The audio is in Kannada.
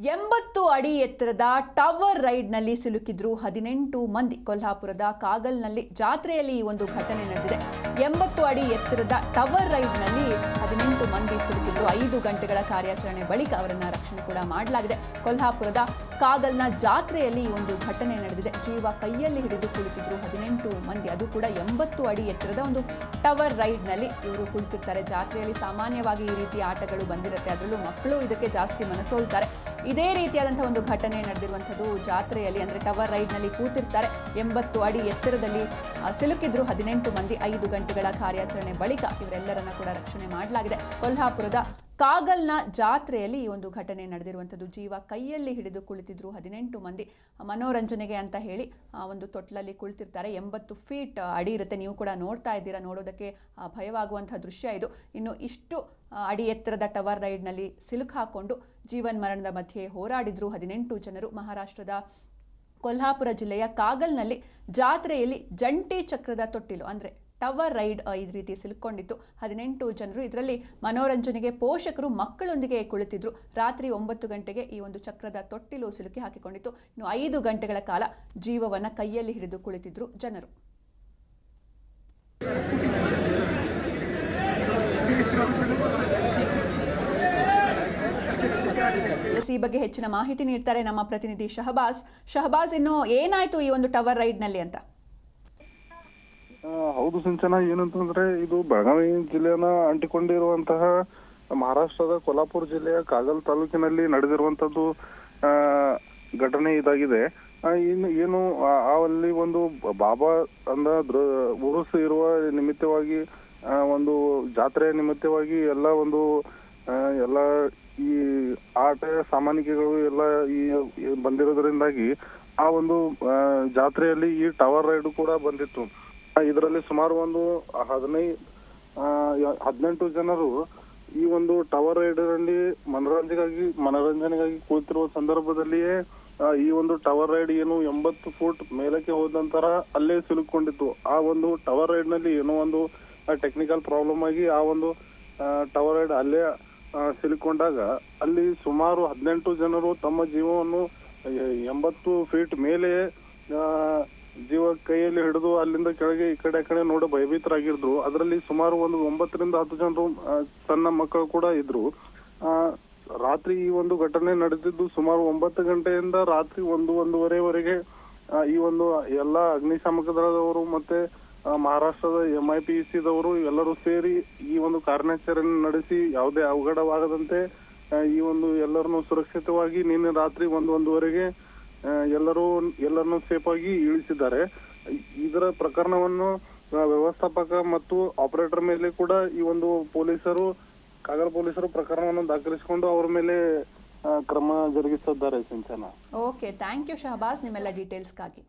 80 ಅಡಿ ಎತ್ತರದ ಟವರ್ ರೈಡ್ನಲ್ಲಿ ಸಿಲುಕಿದ್ರು 18 ಮಂದಿ. ಕೊಲ್ಹಾಪುರದ ಕಾಗಲ್ನಲ್ಲಿ ಜಾತ್ರೆಯಲ್ಲಿ ಈ ಒಂದು ಘಟನೆ ನಡೆದಿದೆ. 80 ಅಡಿ ಎತ್ತರದ ಟವರ್ ರೈಡ್ನಲ್ಲಿ 18 ಮಂದಿ ಸಿಲುಕಿದ್ರು. 5 ಗಂಟೆಗಳ ಕಾರ್ಯಾಚರಣೆ ಬಳಿಕ ಅವರನ್ನ ರಕ್ಷಣೆ ಕೂಡ ಮಾಡಲಾಗಿದೆ. ಕೊಲ್ಹಾಪುರದ ಕಾಗಲ್ನ ಜಾತ್ರೆಯಲ್ಲಿ ಈ ಒಂದು ಘಟನೆ ನಡೆದಿದೆ. ಜೀವ ಕೈಯಲ್ಲಿ ಹಿಡಿದು ಕುಳಿತಿದ್ರು 18 ಮಂದಿ. ಅದು ಕೂಡ 80 ಅಡಿ ಎತ್ತರದ ಒಂದು ಟವರ್ ರೈಡ್ನಲ್ಲಿ ಇವರು ಕುಳಿತಿರ್ತಾರೆ. ಜಾತ್ರೆಯಲ್ಲಿ ಸಾಮಾನ್ಯವಾಗಿ ಈ ರೀತಿ ಆಟಗಳು ಬಂದಿರುತ್ತೆ, ಅದರಲ್ಲೂ ಮಕ್ಕಳು ಇದಕ್ಕೆ ಜಾಸ್ತಿ ಮನಸೋಲ್ತಾರೆ. ಇದೇ ರೀತಿಯಾದಂತಹ ಒಂದು ಘಟನೆ ನಡೆದಿರುವಂಥದ್ದು ಜಾತ್ರೆಯಲ್ಲಿ, ಅಂದರೆ ಟವರ್ ರೈಡ್ನಲ್ಲಿ ಕೂತಿರ್ತಾರೆ. 80 ಅಡಿ ಎತ್ತರದಲ್ಲಿ ಸಿಲುಕಿದ್ರು 18 ಮಂದಿ. 5 ಗಂಟೆಗಳ ಕಾರ್ಯಾಚರಣೆ ಬಳಿಕ ಇವರೆಲ್ಲರನ್ನ ಕೂಡ ರಕ್ಷಣೆ ಮಾಡಲಾಗಿದೆ. ಕೊಲ್ಹಾಪುರದ ಕಾಗಲ್ನ ಜಾತ್ರೆಯಲ್ಲಿ ಈ ಒಂದು ಘಟನೆ ನಡೆದಿರುವಂಥದ್ದು. ಜೀವ ಕೈಯಲ್ಲಿ ಹಿಡಿದು ಕುಳಿತಿದ್ರು 18 ಮಂದಿ. ಮನೋರಂಜನೆಗೆ ಅಂತ ಹೇಳಿ ಒಂದು ತೊಟ್ಲಲ್ಲಿ ಕುಳಿತಿರ್ತಾರೆ. 80 ಫೀಟ್ ಅಡಿ ಇರುತ್ತೆ. ನೀವು ಕೂಡ ನೋಡ್ತಾ ಇದ್ದೀರಾ, ನೋಡೋದಕ್ಕೆ ಭಯವಾಗುವಂತಹ ದೃಶ್ಯ ಇದು. ಇನ್ನು ಇಷ್ಟು ಅಡಿ ಎತ್ತರದ ಟವರ್ ರೈಡ್ನಲ್ಲಿ ಸಿಲುಕಾಕೊಂಡು ಜೀವನ್ ಮರಣದ ಮಧ್ಯೆ ಹೋರಾಡಿದ್ರು 18 ಜನರು. ಮಹಾರಾಷ್ಟ್ರದ ಕೊಲ್ಹಾಪುರ ಜಿಲ್ಲೆಯ ಕಾಗಲ್ನಲ್ಲಿ ಜಾತ್ರೆಯಲ್ಲಿ ಜಂಟಿ ಚಕ್ರದ ತೊಟ್ಟಿಲು ಅಂದರೆ ಟವರ್ ರೈಡ್ ಈ ರೀತಿ ಸಿಲುಕೊಂಡಿತ್ತು 18 ಜನರು. ಇದರಲ್ಲಿ ಮನೋರಂಜನೆಗೆ ಪೋಷಕರು ಮಕ್ಕಳೊಂದಿಗೆ ಕುಳಿತಿದ್ರು. ರಾತ್ರಿ 9 ಗಂಟೆಗೆ ಈ ಒಂದು ಚಕ್ರದ ತೊಟ್ಟಿಲು ಸಿಲುಕಿ ಹಾಕಿಕೊಂಡಿತ್ತು. ಇನ್ನು 5 ಗಂಟೆಗಳ ಕಾಲ ಜೀವವನ್ನು ಕೈಯಲ್ಲಿ ಹಿಡಿದು ಕುಳಿತಿದ್ರು ಜನರು. ಈ ಬಗ್ಗೆ ಹೆಚ್ಚಿನ ಮಾಹಿತಿ ನೀಡ್ತಾರೆ ನಮ್ಮ ಪ್ರತಿನಿಧಿ ಶಹಬಾಜ್. ಇನ್ನು ಏನಾಯ್ತು ಈ ಒಂದು ಟವರ್ ರೈಡ್ ನಲ್ಲಿ ಅಂತ? ಹೌದು ಸಿಂಚನ, ಏನಂತಂದ್ರೆ ಇದು ಬೆಳಗಾವಿ ಜಿಲ್ಲೆಯನ್ನ ಅಂಟಿಕೊಂಡಿರುವಂತಹ ಮಹಾರಾಷ್ಟ್ರದ ಕೊಲ್ಹಾಪುರ ಜಿಲ್ಲೆಯ ಕಾಗಲ್ ತಾಲೂಕಿನಲ್ಲಿ ನಡೆದಿರುವಂತದ್ದು ಘಟನೆ ಇದಾಗಿದೆ. ಏನು ಅಲ್ಲಿ ಒಂದು ಬಾಬಾ ಅಂದ ಉರುಸು ಇರುವ ನಿಮಿತ್ತವಾಗಿ ಒಂದು ಜಾತ್ರೆಯ ನಿಮಿತ್ತವಾಗಿ ಎಲ್ಲ ಈ ಆಟ ಸಾಮಾನಿಕೆಗಳು ಎಲ್ಲ ಈ ಬಂದಿರೋದ್ರಿಂದಾಗಿ ಆ ಒಂದು ಜಾತ್ರೆಯಲ್ಲಿ ಈ ಟವರ್ ರೈಡ್ ಕೂಡ ಬಂದಿತ್ತು. ಇದರಲ್ಲಿ ಸುಮಾರು ಒಂದು 18 ಜನರು ಈ ಒಂದು ಟವರ್ ರೈಡ್ ನಲ್ಲಿ ಮನೋರಂಜನೆಗಾಗಿ ಕೂತಿರುವ ಸಂದರ್ಭದಲ್ಲಿಯೇ ಈ ಒಂದು ಟವರ್ ರೈಡ್ ಏನು 80 ಫೂಟ್ ಮೇಲಕ್ಕೆ ಹೋದ ನಂತರ ಅಲ್ಲೇ ಸಿಲುಕೊಂಡಿತ್ತು. ಆ ಒಂದು ಟವರ್ ರೈಡ್ ನಲ್ಲಿ ಏನೋ ಒಂದು ಟೆಕ್ನಿಕಲ್ ಪ್ರಾಬ್ಲಮ್ ಆಗಿ ಆ ಒಂದು ಟವರ್ ರೈಡ್ ಅಲ್ಲೇ ಸಿಲುಕೊಂಡಾಗ ಅಲ್ಲಿ ಸುಮಾರು 18 ಜನರು ತಮ್ಮ ಜೀವವನ್ನು 80 ಫೀಟ್ ಮೇಲೆ ಜೀವ ಕೈಯಲ್ಲಿ ಹಿಡಿದು ಅಲ್ಲಿಂದ ಕೆಳಗೆ ಈ ಕಡೆ ನೋಡೋ ಭಯಭೀತರಾಗಿದ್ರು. ಅದರಲ್ಲಿ ಸುಮಾರು ಒಂದು 9 ರಿಂದ 10 ಜನರು ಸಣ್ಣ ಮಕ್ಕಳು ಕೂಡ ಇದ್ರು. ರಾತ್ರಿ ಈ ಒಂದು ಘಟನೆ ನಡೆದಿದ್ದು ಸುಮಾರು 9 ಗಂಟೆಯಿಂದ ರಾತ್ರಿ 1-1:30ವರೆಗೆ ಈ ಒಂದು ಎಲ್ಲಾ ಅಗ್ನಿಶಾಮಕ ದಳದವರು ಮತ್ತೆ ಮಹಾರಾಷ್ಟ್ರದ MIPCದವರು ಎಲ್ಲರೂ ಸೇರಿ ಈ ಒಂದು ಕಾರ್ಯಾಚರಣೆ ನಡೆಸಿ ಯಾವುದೇ ಅವಘಡವಾಗದಂತೆ ಈ ಒಂದು ಎಲ್ಲರನ್ನು ಸುರಕ್ಷಿತವಾಗಿ ನಿನ್ನೆ ರಾತ್ರಿ 1-1:30ವರೆಗೆ ಎಲ್ಲರನ್ನು ಸೇಫ್ ಆಗಿ ಇಳಿಸಿದ್ದಾರೆ. ಇದರ ಪ್ರಕರಣವನ್ನು ವ್ಯವಸ್ಥಾಪಕ ಮತ್ತು ಆಪರೇಟರ್ ಮೇಲೆ ಕೂಡ ಈ ಒಂದು ಕಾಗಲ್ ಪೊಲೀಸರು ಪ್ರಕರಣವನ್ನು ದಾಖಲಿಸಿಕೊಂಡು ಅವರ ಮೇಲೆ ಕ್ರಮ ಜರುಗಿಸಿದ್ದಾರೆ ಸಿಂಚನ. ಓಕೆ, ಥ್ಯಾಂಕ್ ಯು ಶಹಬಾಜ್ ನಿಮ್ಮೆಲ್ಲ ಡೀಟೇಲ್ಸ್ಗಾಗಿ.